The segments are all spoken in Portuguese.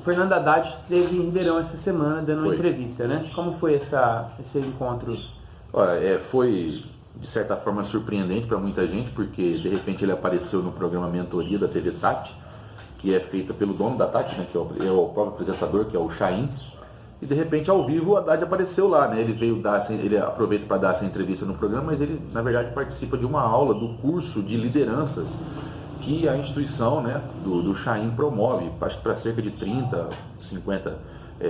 Fernando Haddad esteve em Ribeirão essa semana dando uma entrevista, né? Como foi esse encontro? Olha, foi de certa forma surpreendente para muita gente, porque de repente ele apareceu no programa Mentoria da TV Tati, que é feita pelo dono da Tati, né, que é o próprio apresentador, que é o Chaim. E de repente, ao vivo, o Haddad apareceu lá, né? Ele aproveita para dar essa entrevista no programa, mas ele, na verdade, participa de uma aula do curso de lideranças que a instituição, né, do Chaim promove, acho que para cerca de 30, 50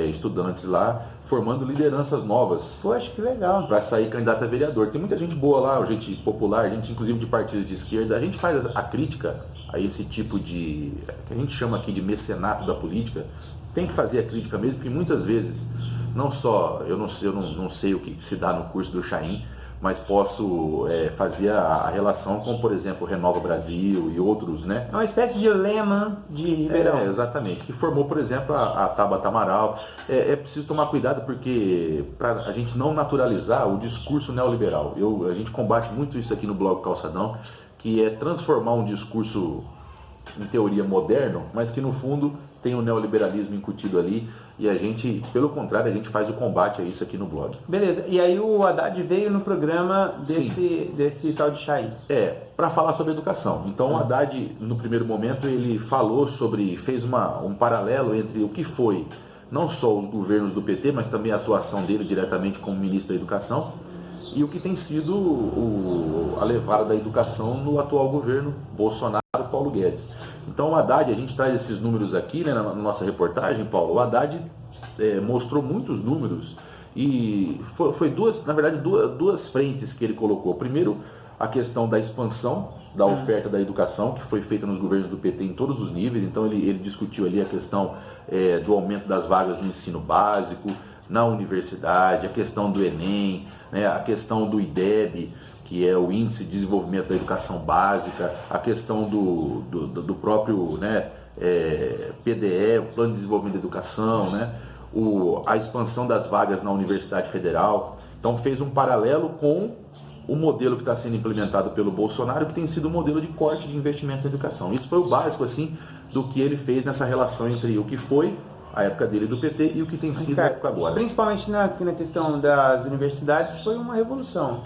estudantes lá, formando lideranças novas. Poxa, que legal. Para sair candidato a vereador. Tem muita gente boa lá, gente popular, gente inclusive de partidos de esquerda. A gente faz a crítica a esse tipo de, que a gente chama aqui de mecenato da política. Tem que fazer a crítica mesmo, porque muitas vezes, não só, eu não sei o que se dá no curso do Chaim, mas posso fazer a relação com, por exemplo, Renova Brasil e outros, né? É uma espécie de lema de Ribeirão. Exatamente, que formou, por exemplo, a Tabata Amaral. É preciso tomar cuidado porque para a gente não naturalizar o discurso neoliberal. A gente combate muito isso aqui no blog Calçadão, que é transformar um discurso, em teoria, moderno, mas que no fundo tem o neoliberalismo incutido ali. E a gente, pelo contrário, a gente faz o combate a isso aqui no blog. Beleza, e aí o Haddad veio no programa desse tal de Chaim. Para falar sobre educação. Então o Haddad, no primeiro momento, ele falou fez um paralelo entre o que foi, não só os governos do PT, mas também a atuação dele diretamente como ministro da Educação, e o que tem sido a levada da educação no atual governo Bolsonaro-Paulo Guedes. Então o Haddad, a gente traz esses números aqui, né, na nossa reportagem, Paulo. O Haddad mostrou muitos números e foi duas frentes que ele colocou. Primeiro, a questão da expansão da oferta da educação, que foi feita nos governos do PT em todos os níveis. Então ele discutiu ali a questão do aumento das vagas no ensino básico, na universidade, a questão do Enem, né, a questão do IDEB, que é o Índice de Desenvolvimento da Educação Básica, a questão do próprio, né, PDE, o Plano de Desenvolvimento da Educação, né, a expansão das vagas na Universidade Federal. Então fez um paralelo com o modelo que está sendo implementado pelo Bolsonaro, que tem sido o modelo de corte de investimentos na educação. Isso foi o básico assim, do que ele fez nessa relação entre o que foi a época dele do PT e o que tem sido a época agora. Principalmente na questão das universidades, foi uma revolução.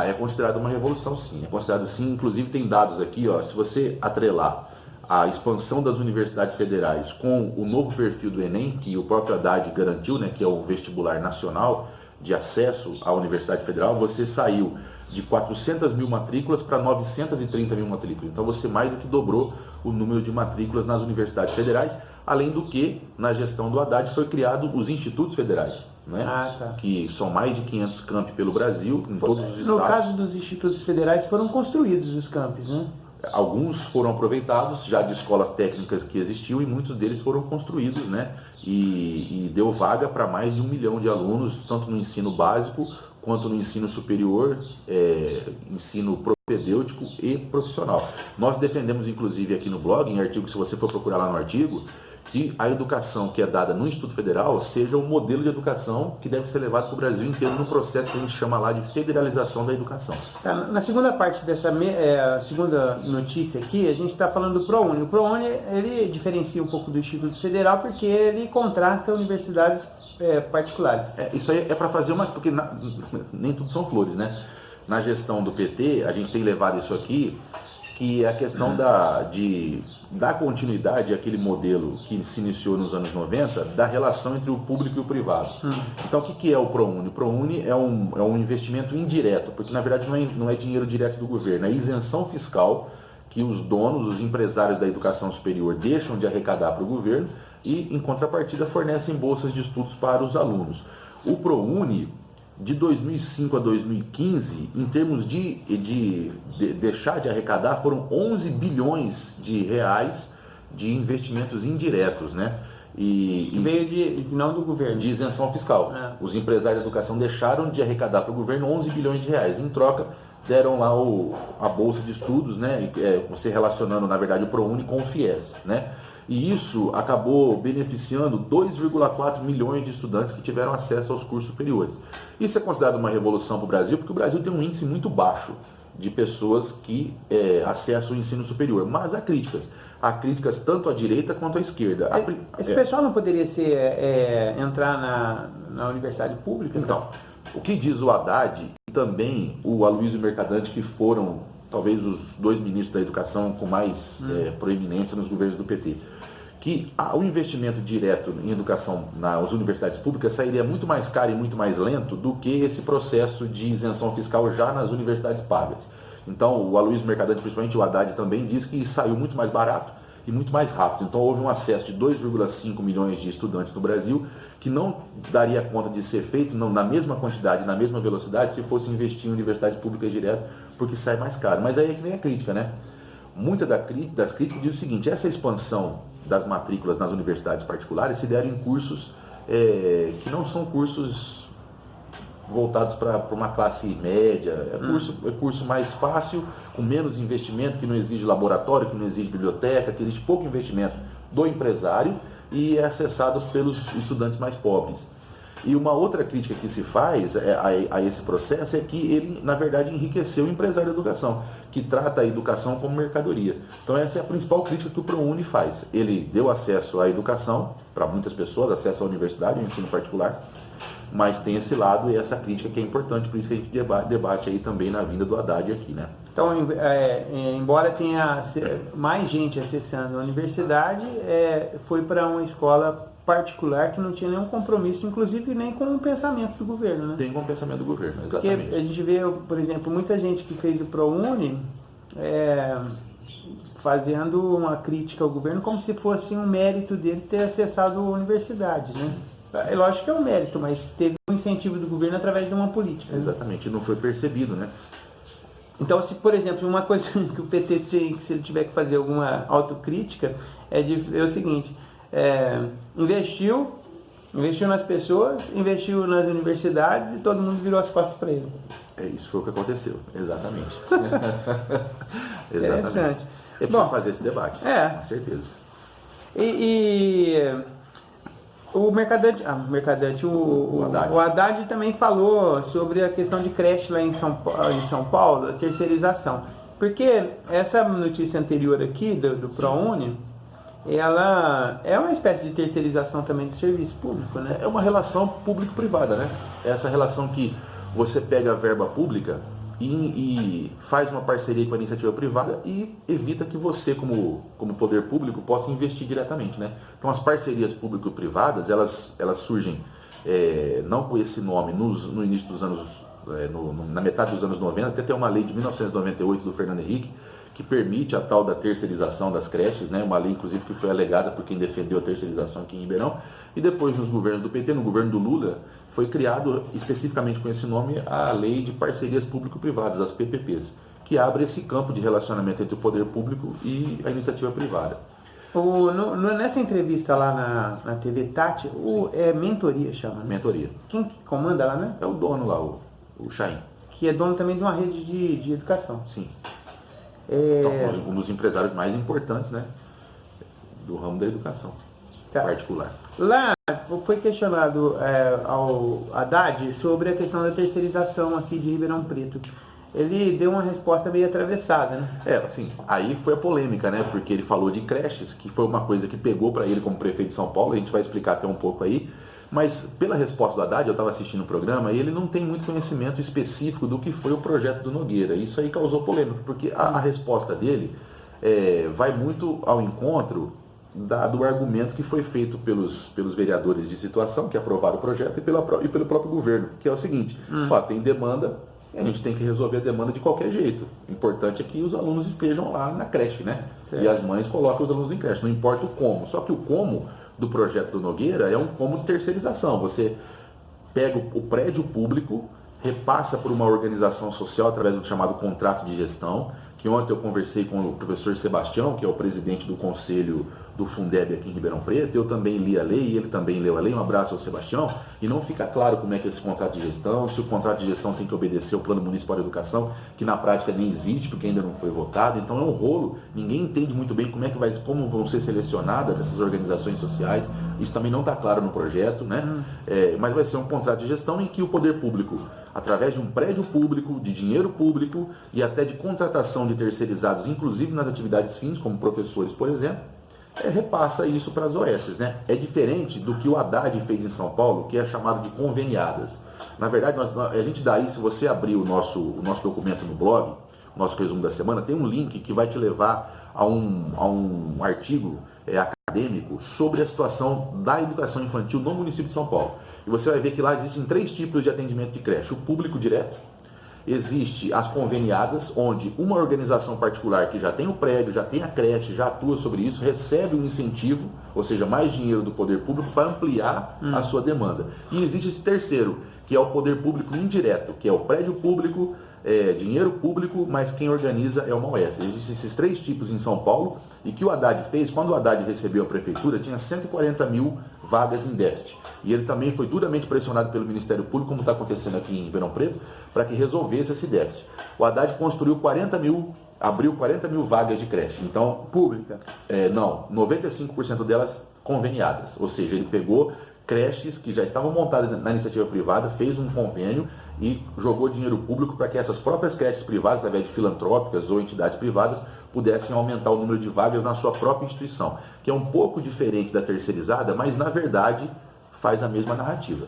É considerado uma revolução, sim. É considerado, sim. Inclusive tem dados aqui, ó, se você atrelar a expansão das universidades federais com o novo perfil do Enem, que o próprio Haddad garantiu, né, que é o vestibular nacional de acesso à Universidade Federal, você saiu de 400 mil matrículas para 930 mil matrículas. Então você mais do que dobrou o número de matrículas nas universidades federais, além do que, na gestão do Haddad, foi criado os institutos federais, né? Que são mais de 500 campi pelo Brasil, em todos os estados. No caso dos institutos federais, foram construídos os campos, né? Alguns foram aproveitados já de escolas técnicas que existiam e muitos deles foram construídos, né? E deu vaga para mais de 1 milhão de alunos, tanto no ensino básico quanto no ensino superior, ensino propedêutico e profissional. Nós defendemos, inclusive, aqui no blog, em artigo, se você for procurar lá no artigo, que a educação que é dada no Instituto Federal seja o modelo de educação que deve ser levado para o Brasil inteiro no processo que a gente chama lá de federalização da educação. Na segunda parte dessa segunda notícia aqui, a gente está falando do ProUni. O ProUni, ele diferencia um pouco do Instituto Federal porque ele contrata universidades particulares. Isso aí é para fazer porque nem tudo são flores, né? Na gestão do PT, a gente tem levado isso aqui, que é a questão da continuidade àquele modelo que se iniciou nos anos 90, da relação entre o público e o privado. Então, o que é o ProUni? O ProUni é um investimento indireto, porque na verdade não é dinheiro direto do governo, é isenção fiscal que os donos, os empresários da educação superior deixam de arrecadar para o governo e, em contrapartida, fornecem bolsas de estudos para os alunos. O ProUni, de 2005 a 2015, em termos de deixar de arrecadar, foram 11 bilhões de reais de investimentos indiretos, né? E veio não do governo. De isenção fiscal. Os empresários da educação deixaram de arrecadar para o governo 11 bilhões de reais. Em troca, deram lá a bolsa de estudos, né? Você relacionando, na verdade, o ProUni com o FIES, né? E isso acabou beneficiando 2,4 milhões de estudantes que tiveram acesso aos cursos superiores. Isso é considerado uma revolução para o Brasil, porque o Brasil tem um índice muito baixo de pessoas que acessam o ensino superior. Mas há críticas. há críticas tanto à direita quanto à esquerda. Esse pessoal não poderia entrar na universidade pública? Então, o que diz o Haddad e também o Aloysio Mercadante, que foram talvez os dois ministros da educação com mais proeminência nos governos do PT, que o investimento direto em educação nas universidades públicas sairia muito mais caro e muito mais lento do que esse processo de isenção fiscal já nas universidades pagas. Então, o Aloysio Mercadante, principalmente o Haddad, também diz que saiu muito mais barato e muito mais rápido. Então, houve um acesso de 2,5 milhões de estudantes no Brasil, que não daria conta de ser feito na mesma quantidade, na mesma velocidade, se fosse investir em universidades públicas direto, porque sai mais caro. Mas aí é que vem a crítica, né? Muita das críticas diz o seguinte: essa expansão das matrículas nas universidades particulares se deram em cursos que não são cursos voltados para uma classe média, é curso mais fácil, com menos investimento, que não exige laboratório, que não exige biblioteca, que exige pouco investimento do empresário e é acessado pelos estudantes mais pobres. E uma outra crítica que se faz a esse processo é que ele, na verdade, enriqueceu o empresário da educação, que trata a educação como mercadoria. Então essa é a principal crítica que o ProUni faz. Ele deu acesso à educação para muitas pessoas, acesso à universidade, ao ensino particular, mas tem esse lado e essa crítica que é importante, por isso que a gente debate aí também na vinda do Haddad aqui, né? Então, embora tenha mais gente acessando a universidade, foi para uma escola particular que não tinha nenhum compromisso, inclusive nem com o pensamento do governo, né? Tem com o pensamento do governo, exatamente. Porque a gente vê, por exemplo, muita gente que fez o ProUni fazendo uma crítica ao governo como se fosse um mérito dele ter acessado a universidade, né? É lógico que é um mérito, mas teve um incentivo do governo através de uma política. Exatamente, não foi percebido, né? Então, se, por exemplo, uma coisa que o PT tem, que se ele tiver que fazer alguma autocrítica, é o seguinte: investiu nas pessoas, investiu nas universidades e todo mundo virou as costas para ele. Isso foi o que aconteceu, exatamente. Interessante. É preciso fazer esse debate, com certeza. O Mercadante, o Haddad também falou sobre a questão de creche lá em São Paulo, a terceirização. Porque essa notícia anterior aqui, do ProUni, ela é uma espécie de terceirização também do serviço público, né? É uma relação público-privada, né? Essa relação que você pega a verba pública e faz uma parceria com a iniciativa privada e evita que você, como poder público, possa investir diretamente, né? Então, as parcerias público-privadas, elas surgem não com esse nome no início dos anos, na metade dos anos 90, até tem uma lei de 1998 do Fernando Henrique, que permite a tal da terceirização das creches, né? Uma lei, inclusive, que foi alegada por quem defendeu a terceirização aqui em Ribeirão. E depois, nos governos do PT, no governo do Lula, foi criado especificamente com esse nome a Lei de Parcerias Público-Privadas, as PPPs, que abre esse campo de relacionamento entre o poder público e a iniciativa privada. Nessa entrevista lá na TV Tati, mentoria chama, né? Mentoria. Quem que comanda lá, né? É o dono lá, o Chaim. Que é dono também de uma rede de educação. Sim. Então, um dos empresários mais importantes, né, do ramo da educação particular. Lá foi questionado ao Haddad sobre a questão da terceirização aqui de Ribeirão Preto. Ele deu uma resposta meio atravessada, né? Assim, aí foi a polêmica, né? Porque ele falou de creches, que foi uma coisa que pegou para ele como prefeito de São Paulo, a gente vai explicar até um pouco aí. Mas pela resposta do Haddad, eu estava assistindo o programa, e ele não tem muito conhecimento específico do que foi o projeto do Nogueira. Isso aí causou polêmica, porque a resposta dele vai muito ao encontro do argumento que foi feito pelos vereadores de situação que aprovaram o projeto e pelo próprio governo, que é o seguinte: tem demanda, a gente tem que resolver a demanda de qualquer jeito. O importante é que os alunos estejam lá na creche, né? Certo. E as mães colocam os alunos em creche, não importa o como. Só que o como do projeto do Nogueira é um como de terceirização. Você pega o prédio público, repassa por uma organização social através do chamado contrato de gestão, que ontem eu conversei com o professor Sebastião, que é o presidente do conselho do Fundeb aqui em Ribeirão Preto. Eu também li a lei, e ele também leu a lei. Um abraço ao Sebastião. E não fica claro como é que é esse contrato de gestão, se o contrato de gestão tem que obedecer ao Plano Municipal de Educação, que na prática nem existe, porque ainda não foi votado. Então é um rolo, ninguém entende muito bem como vão ser selecionadas essas organizações sociais. Isso também não está claro no projeto, né? Mas vai ser um contrato de gestão em que o poder público através de um prédio público, de dinheiro público e até de contratação de terceirizados, inclusive nas atividades fins, como professores, por exemplo, repassa isso para as OS, né? É diferente do que o Haddad fez em São Paulo, que é chamado de conveniadas. Na verdade, a gente daí, se você abrir o nosso documento no blog, o nosso resumo da semana, tem um link que vai te levar a um artigo acadêmico sobre a situação da educação infantil no município de São Paulo. E você vai ver que lá existem 3 tipos de atendimento de creche. O público direto, existe as conveniadas, onde uma organização particular que já tem o prédio, já tem a creche, já atua sobre isso, recebe um incentivo, ou seja, mais dinheiro do poder público para ampliar a sua demanda. E existe esse terceiro, que é o poder público indireto, que é o prédio público, dinheiro público, mas quem organiza é uma OS. Existem esses 3 tipos em São Paulo, e que o Haddad fez, quando o Haddad recebeu a prefeitura, tinha 140 mil vagas em déficit. E ele também foi duramente pressionado pelo Ministério Público, como está acontecendo aqui em Ribeirão Preto, para que resolvesse esse déficit. O Haddad abriu 40 mil vagas de creche. Então, pública? Não, 95% delas conveniadas. Ou seja, ele pegou creches que já estavam montadas na iniciativa privada, fez um convênio e jogou dinheiro público para que essas próprias creches privadas, através de filantrópicas ou entidades privadas, pudessem aumentar o número de vagas na sua própria instituição, que é um pouco diferente da terceirizada, mas na verdade faz a mesma narrativa.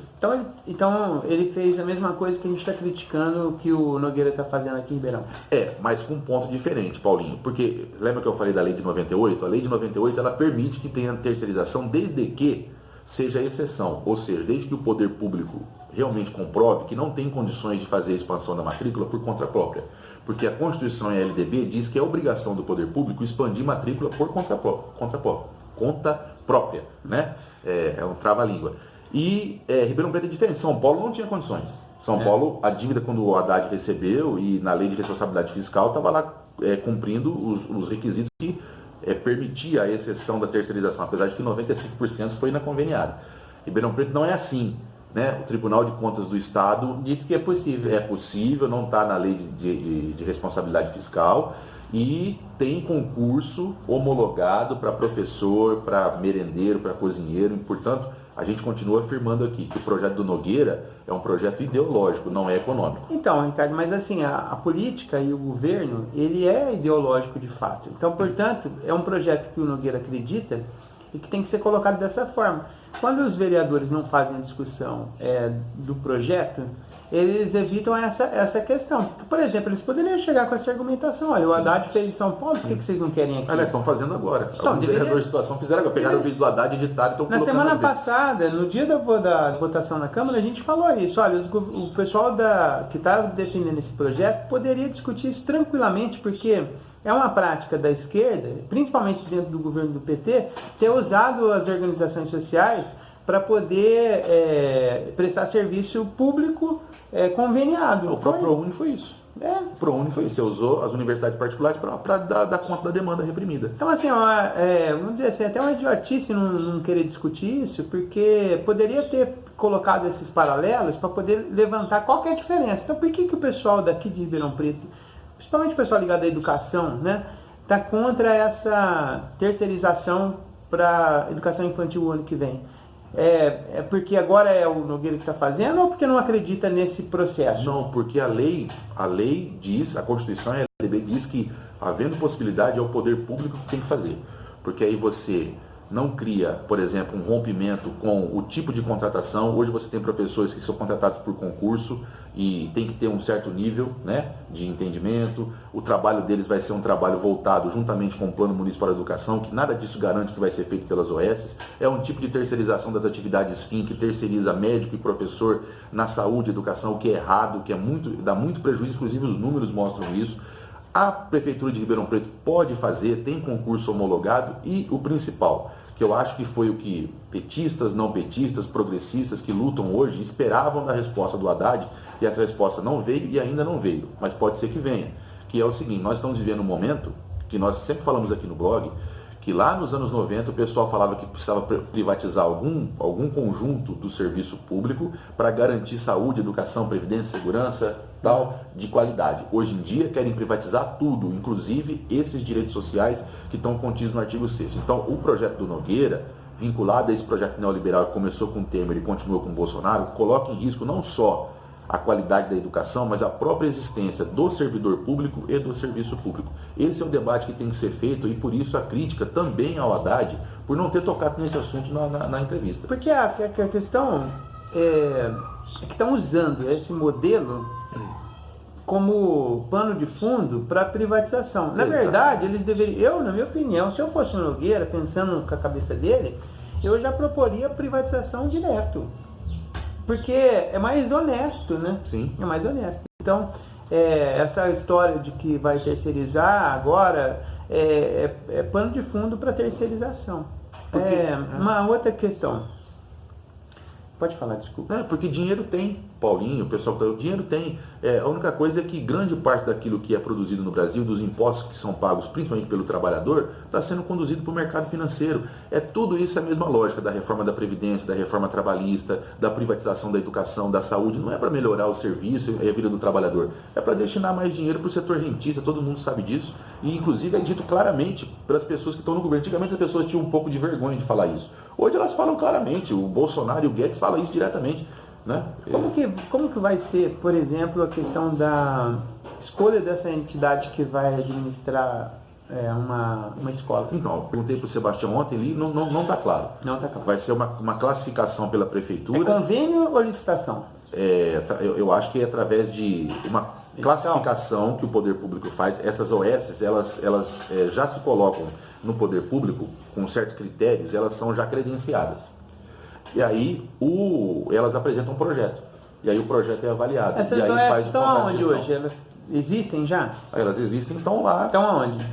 Então ele fez a mesma coisa que a gente está criticando que o Nogueira está fazendo aqui em Ribeirão. Mas com um ponto diferente, Paulinho, porque lembra que eu falei da lei de 98? A lei de 98 ela permite que tenha terceirização desde que seja exceção, ou seja, desde que o poder público realmente comprove que não tem condições de fazer a expansão da matrícula por conta própria. Porque a Constituição e a LDB diz que é obrigação do poder público expandir matrícula por conta própria, né? É um trava-língua. E Ribeirão Preto é diferente. São Paulo não tinha condições. São Paulo, a dívida quando o Haddad recebeu e na lei de responsabilidade fiscal estava lá cumprindo os requisitos que permitia a exceção da terceirização, apesar de que 95% foi na conveniada. Ribeirão Preto não é assim. Né? O Tribunal de Contas do Estado diz que é possível. É possível, não está na lei de responsabilidade fiscal e tem concurso homologado para professor, para merendeiro, para cozinheiro. E, portanto, a gente continua afirmando aqui que o projeto do Nogueira é um projeto ideológico, não é econômico. Então, Ricardo, mas assim, a política e o governo, ele é ideológico de fato. Então, portanto, é um projeto que o Nogueira acredita e que tem que ser colocado dessa forma. Quando os vereadores não fazem a discussão do projeto, eles evitam essa questão. Por exemplo, eles poderiam chegar com essa argumentação. Olha, o Haddad fez em São Paulo, por que vocês não querem aqui? Aliás, estão fazendo agora. Então, os vereadores de situação fizeram agora. Pegaram o vídeo do Haddad, editaram e estão colocando. Na semana passada, no dia da votação na Câmara, a gente falou isso. Olha, o pessoal que está defendendo esse projeto poderia discutir isso tranquilamente, porque é uma prática da esquerda, principalmente dentro do governo do PT, ter usado as organizações sociais para poder prestar serviço público conveniado. O próprio ProUni foi isso. O ProUni foi isso. Você usou as universidades particulares para dar conta da demanda reprimida. Então, assim, vamos dizer assim, até uma idiotice não querer discutir isso, porque poderia ter colocado esses paralelos para poder levantar qual que é a diferença. Então, por que o pessoal daqui de Ribeirão Preto, principalmente o pessoal ligado à educação, né, está contra essa terceirização para educação infantil o ano que vem? É porque agora é o Nogueira que está fazendo ou porque não acredita nesse processo? Não, porque a lei diz, a Constituição e a LDB diz que, havendo possibilidade, é o poder público que tem que fazer. Porque aí você não cria, por exemplo, um rompimento com o tipo de contratação. Hoje você tem professores que são contratados por concurso e tem que ter um certo nível, né, de entendimento. O trabalho deles vai ser um trabalho voltado juntamente com o Plano Municipal de Educação, que nada disso garante que vai ser feito pelas OS. É um tipo de terceirização das atividades fim, que terceiriza médico e professor na saúde e educação, o que é errado, que dá muito prejuízo, inclusive os números mostram isso. A Prefeitura de Ribeirão Preto pode fazer, tem concurso homologado e o principal, que eu acho que foi o que petistas, não petistas, progressistas que lutam hoje esperavam da resposta do Haddad, e essa resposta não veio e ainda não veio, mas pode ser que venha, que é o seguinte: nós estamos vivendo um momento que nós sempre falamos aqui no blog, que lá nos anos 90 o pessoal falava que precisava privatizar algum conjunto do serviço público para garantir saúde, educação, previdência, segurança, tal, de qualidade. Hoje em dia querem privatizar tudo, inclusive esses direitos sociais que estão contidos no artigo 6º. Então, o projeto do Nogueira, vinculado a esse projeto neoliberal que começou com Temer e continuou com Bolsonaro, coloca em risco não só a qualidade da educação, mas a própria existência do servidor público e do serviço público. Esse é o debate que tem que ser feito e por isso a crítica também ao Haddad por não ter tocado nesse assunto na entrevista. Porque a questão é que estão usando esse modelo como pano de fundo para privatização. Na verdade, eles deveriam, na minha opinião, se eu fosse o Nogueira, pensando com a cabeça dele, eu já proporia privatização direto. Porque é mais honesto, né? Sim. É mais honesto. Então, essa história de que vai terceirizar agora é pano de fundo para terceirização. Uma outra questão. Pode falar, desculpa. Porque dinheiro tem, Paulinho, o pessoal que o dinheiro tem. A única coisa é que grande parte daquilo que é produzido no Brasil, dos impostos que são pagos principalmente pelo trabalhador, está sendo conduzido para o mercado financeiro. Tudo isso é a mesma lógica da reforma da Previdência, da reforma trabalhista, da privatização da educação, da saúde. Não é para melhorar o serviço e a vida do trabalhador. É para destinar mais dinheiro para o setor rentista, todo mundo sabe disso. E inclusive é dito claramente pelas pessoas que estão no governo. Antigamente as pessoas tinham um pouco de vergonha de falar isso. Hoje elas falam claramente, o Bolsonaro e o Guedes falam isso diretamente. Né? Como que vai ser, por exemplo, a questão da escolha dessa entidade que vai administrar uma escola? Então, eu perguntei para o Sebastião ontem, ele não está claro. Não está claro. Vai ser uma classificação pela prefeitura. É convênio ou licitação? Eu acho que é através de uma classificação que o poder público faz. Essas OS, elas já se colocam no poder público com certos critérios, elas são já credenciadas. E aí elas apresentam um projeto. E aí o projeto é avaliado. Essas e aí OS faz estão aonde hoje? Elas existem já? Elas existem, estão lá. Estão aonde?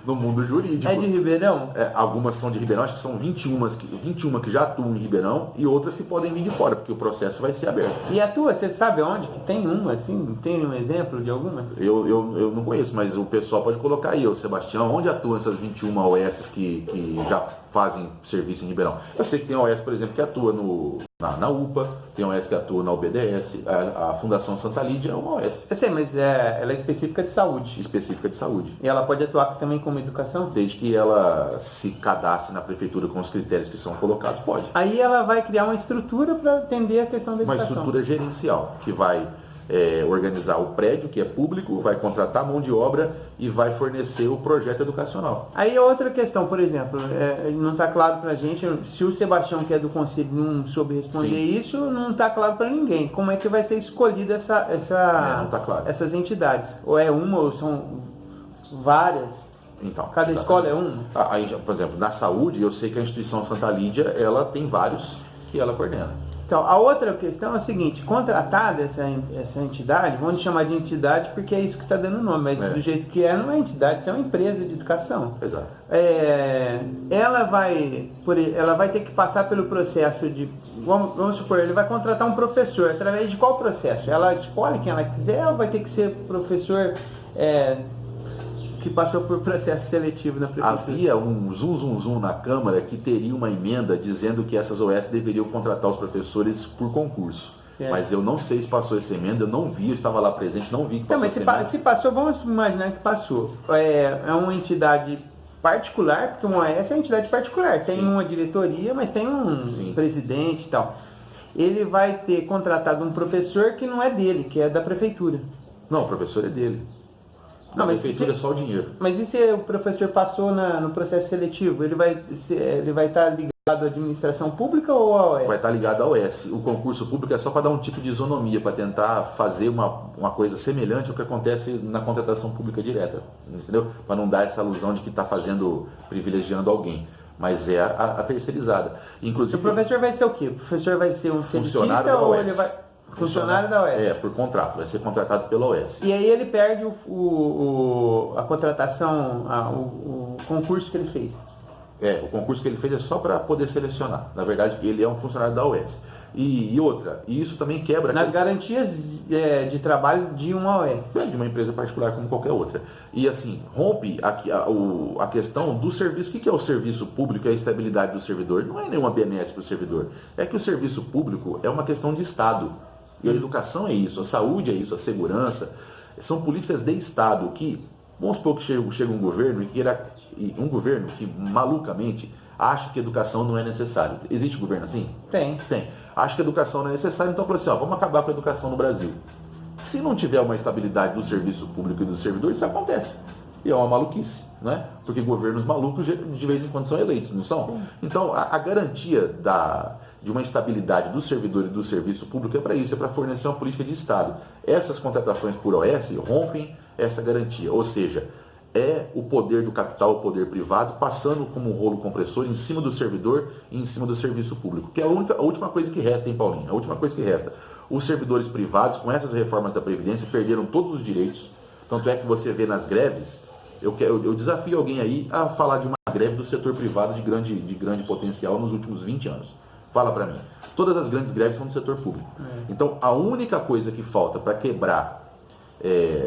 No mundo jurídico. É de Ribeirão? Algumas são de Ribeirão, acho que são 21 que já atuam em Ribeirão e outras que podem vir de fora, porque o processo vai ser aberto. E a tua, você sabe onde que tem uma, assim? Tem um exemplo de algumas? Eu não conheço, mas o pessoal pode colocar aí, o Sebastião, onde atuam essas 21 OS que já fazem serviço em Ribeirão. Eu sei que tem OS, por exemplo, que atua na UPA, tem OS que atua na UBDS, a Fundação Santa Lídia é uma OS. Eu sei, mas ela é específica de saúde. Específica de saúde. E ela pode atuar também como educação? Desde que ela se cadastre na prefeitura com os critérios que são colocados, pode. Aí ela vai criar uma estrutura para atender a questão da educação. Uma estrutura gerencial, que vai organizar o prédio, que é público, vai contratar mão de obra e vai fornecer o projeto educacional. Aí outra questão, por exemplo, não está claro para a gente, se o Sebastião, que é do Conselho, não soube responder isso, não está claro para ninguém. Como é que vai ser escolhida não tá claro. essas entidades? Ou é uma ou são várias? Então, cada escola é uma? Aí, por exemplo, na saúde, eu sei que a instituição Santa Lídia, ela tem vários que ela coordena. Então, a outra questão é a seguinte, contratada essa entidade, vamos chamar de entidade porque é isso que está dando nome, mas do jeito que não é entidade, isso é uma empresa de educação. Exato. Ela vai ter que passar pelo processo de, vamos supor, ele vai contratar um professor, através de qual processo? Ela escolhe quem ela quiser ou vai ter que ser professor que passou por processo seletivo na prefeitura? Havia um zum na Câmara que teria uma emenda dizendo que essas OS deveriam contratar os professores por concurso. Mas eu não sei se passou essa emenda, eu não vi, eu estava lá presente, não vi que passou essa emenda. Se passou, vamos imaginar que passou. É uma entidade particular, porque uma OS é uma entidade particular, tem uma diretoria, mas tem um presidente e tal. Ele vai ter contratado um professor que não é dele, que é da prefeitura. Não, o professor é dele. Não, a prefeitura é só o dinheiro. Mas e se o professor passou no processo seletivo? Ele vai estar ligado à administração pública ou à OS? Vai estar ligado à OS. O concurso público é só para dar um tipo de isonomia, para tentar fazer uma coisa semelhante ao que acontece na contratação pública direta. Entendeu? Para não dar essa alusão de que está privilegiando alguém. Mas é a terceirizada. Inclusive, o professor vai ser o quê? O professor vai ser um funcionário da OS. Ou ele vai... Funcionário da OS? Por contrato, vai ser contratado pela OS. E aí ele perde a contratação, o concurso que ele fez? O concurso que ele fez é só para poder selecionar. Na verdade, ele é um funcionário da OS. E outra, e isso também quebra... Nas garantias de trabalho de uma OS. De uma empresa particular como qualquer outra. E assim, rompe a questão do serviço. O que é o serviço público e a estabilidade do servidor? Não é nenhuma benesse para o servidor. É que o serviço público é uma questão de Estado. E a educação é isso, a saúde é isso, a segurança. São políticas de Estado que, vamos supor que chega um governo um governo que malucamente acha que educação não é necessária. Existe governo assim? Tem. Tem. Acha que educação não é necessária, então falou assim, ó, vamos acabar com a educação no Brasil. Se não tiver uma estabilidade do serviço público e dos servidores, isso acontece. E é uma maluquice, né? Porque governos malucos de vez em quando são eleitos, não são? Sim. Então, a garantia de uma estabilidade do servidor e do serviço público é para isso, é para fornecer uma política de Estado. Essas contratações por OS rompem essa garantia, ou seja, é o poder do capital, o poder privado, passando como um rolo compressor em cima do servidor e em cima do serviço público, que é a última coisa que resta, hein, Paulinho? A última coisa que resta. Os servidores privados, com essas reformas da Previdência, perderam todos os direitos. Tanto é que você vê nas greves, eu desafio alguém aí a falar de uma greve do setor privado de grande potencial nos últimos 20 anos. Fala para mim. Todas as grandes greves são do setor público. Então, a única coisa que falta para quebrar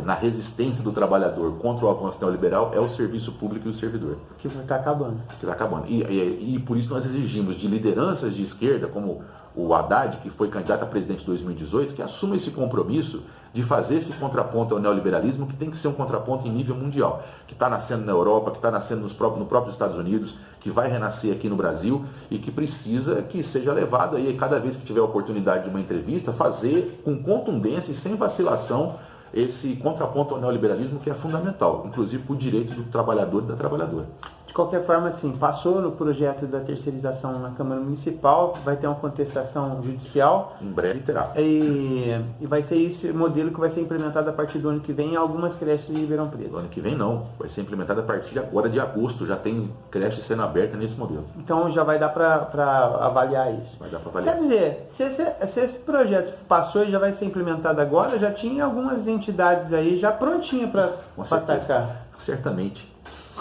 na resistência do trabalhador contra o avanço neoliberal é o serviço público e o servidor. Que está acabando. Que está acabando. E por isso nós exigimos de lideranças de esquerda, como o Haddad, que foi candidato a presidente em 2018, que assuma esse compromisso de fazer esse contraponto ao neoliberalismo, que tem que ser um contraponto em nível mundial, que está nascendo na Europa, que está nascendo no próprio Estados Unidos, que vai renascer aqui no Brasil e que precisa que seja levado aí, cada vez que tiver a oportunidade de uma entrevista, fazer com contundência e sem vacilação esse contraponto ao neoliberalismo, que é fundamental, inclusive para o direito do trabalhador e da trabalhadora. De qualquer forma, assim, passou no projeto da terceirização na Câmara Municipal, vai ter uma contestação judicial. Em breve terá. E vai ser esse modelo que vai ser implementado a partir do ano que vem em algumas creches de Ribeirão Preto. Ano que vem não, vai ser implementado a partir agora de agosto, já tem creche sendo aberta nesse modelo. Então já vai dar para avaliar isso. Vai dar para avaliar. Quer dizer, se esse projeto passou e já vai ser implementado agora, já tinha algumas entidades aí já prontinhas para atacar. Certamente.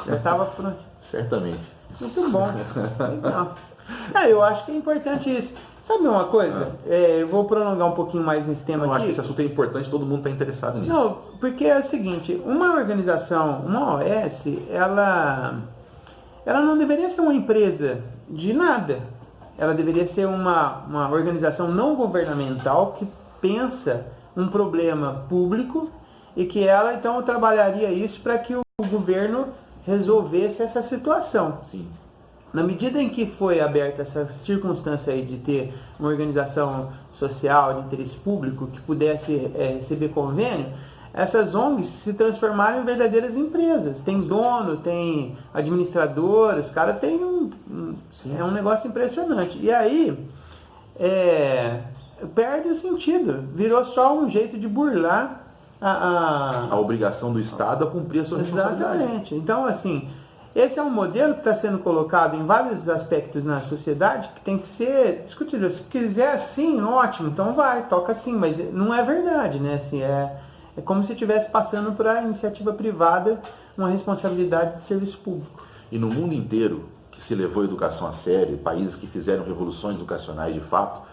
Já estava pronto. Certamente. Muito bom. Legal. Eu acho que é importante isso. Sabe uma coisa? Eu vou prolongar um pouquinho mais nesse tema aqui. Eu acho que esse assunto é importante, todo mundo está interessado nisso. Não, porque é o seguinte, uma organização, uma OS, ela não deveria ser uma empresa de nada. Ela deveria ser uma organização não governamental que pensa um problema público e que ela, então, trabalharia isso para que o governo resolvesse essa situação. Sim. Na medida em que foi aberta essa circunstância aí de ter uma organização social de interesse público que pudesse receber convênio, essas ONGs se transformaram em verdadeiras empresas. Tem dono, tem administrador, os caras têm é um negócio impressionante. E aí perde o sentido, virou só um jeito de burlar a obrigação do Estado a cumprir a sua responsabilidade. Exatamente. Então, assim, esse é um modelo que está sendo colocado em vários aspectos na sociedade que tem que ser discutido. Se quiser assim, ótimo, então vai, toca assim, mas não é verdade, né? Assim, é como se estivesse passando para a iniciativa privada uma responsabilidade de serviço público. E no mundo inteiro que se levou a educação a sério, países que fizeram revoluções educacionais de fato,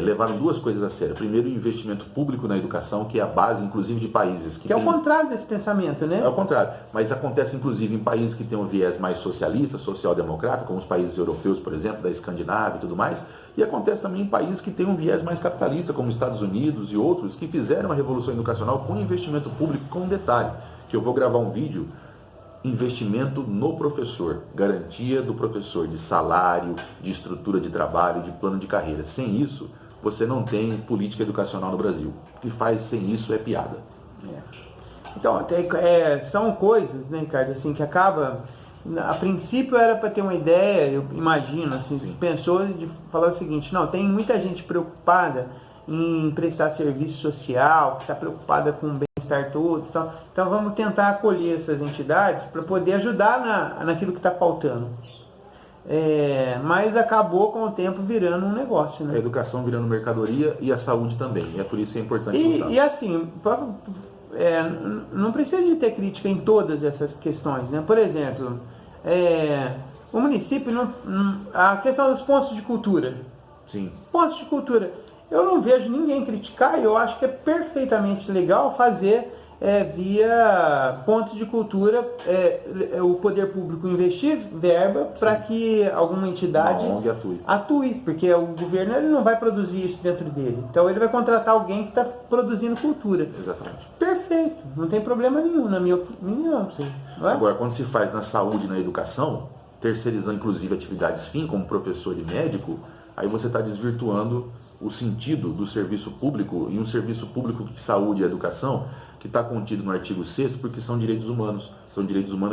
levaram duas coisas a sério. Primeiro, o investimento público na educação, que é a base, inclusive, de países que é o contrário desse pensamento, né? É o contrário. Mas acontece, inclusive, em países que têm um viés mais socialista, social-democrata, como os países europeus, por exemplo, da Escandinávia e tudo mais. E acontece também em países que têm um viés mais capitalista, como os Estados Unidos e outros, que fizeram a revolução educacional com investimento público, com um detalhe, que eu vou gravar um vídeo: investimento no professor, garantia do professor de salário, de estrutura de trabalho, de plano de carreira. Sem isso, você não tem política educacional no Brasil. O que faz sem isso é piada. Então, são coisas, né, Ricardo, assim, que acaba... A princípio era para ter uma ideia, eu imagino, assim, se pensou de falar o seguinte: não, tem muita gente preocupada em prestar serviço social, que está preocupada com o bem-estar todo, então vamos tentar acolher essas entidades para poder ajudar naquilo que está faltando. Mas acabou com o tempo virando um negócio, né? A educação virando mercadoria e a saúde também, e é por isso que é importante lutar. E assim, não precisa de ter crítica em todas essas questões, né? Por exemplo, o município, a questão dos pontos de cultura. Sim. Pontos de cultura. Eu não vejo ninguém criticar, eu acho que é perfeitamente legal fazer via pontos de cultura, o poder público investir verba para que alguma entidade atue, porque o governo ele não vai produzir isso dentro dele. Então ele vai contratar alguém que está produzindo cultura. Exatamente. Perfeito, não tem problema nenhum, na minha opinião. Sim. Agora, quando se faz na saúde e na educação, terceirizando inclusive atividades fim, como professor e médico, aí você está desvirtuando o sentido do serviço público, e um serviço público de saúde e educação que está contido no artigo 6º, porque são direitos humanos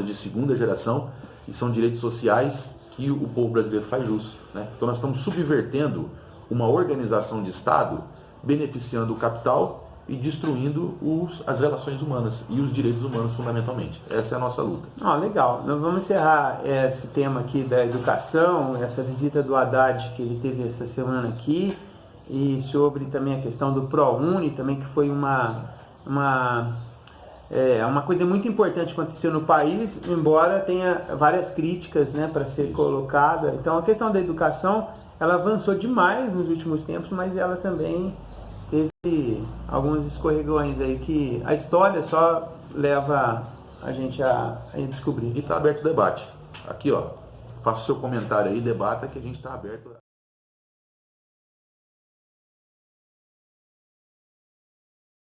de segunda geração e são direitos sociais que o povo brasileiro faz jus, né? Então nós estamos subvertendo uma organização de Estado, beneficiando o capital e destruindo as relações humanas e os direitos humanos fundamentalmente. Essa é a nossa luta. Legal. Nós vamos encerrar esse tema aqui da educação, essa visita do Haddad que ele teve essa semana aqui, e sobre também a questão do ProUni, também que foi uma coisa muito importante que aconteceu no país, embora tenha várias críticas, né, para ser colocada. Então a questão da educação, ela avançou demais nos últimos tempos, mas ela também teve alguns escorregões aí que a história só leva a gente a descobrir. E está aberto o debate. Aqui, ó, faça o seu comentário aí, debata, que a gente está aberto.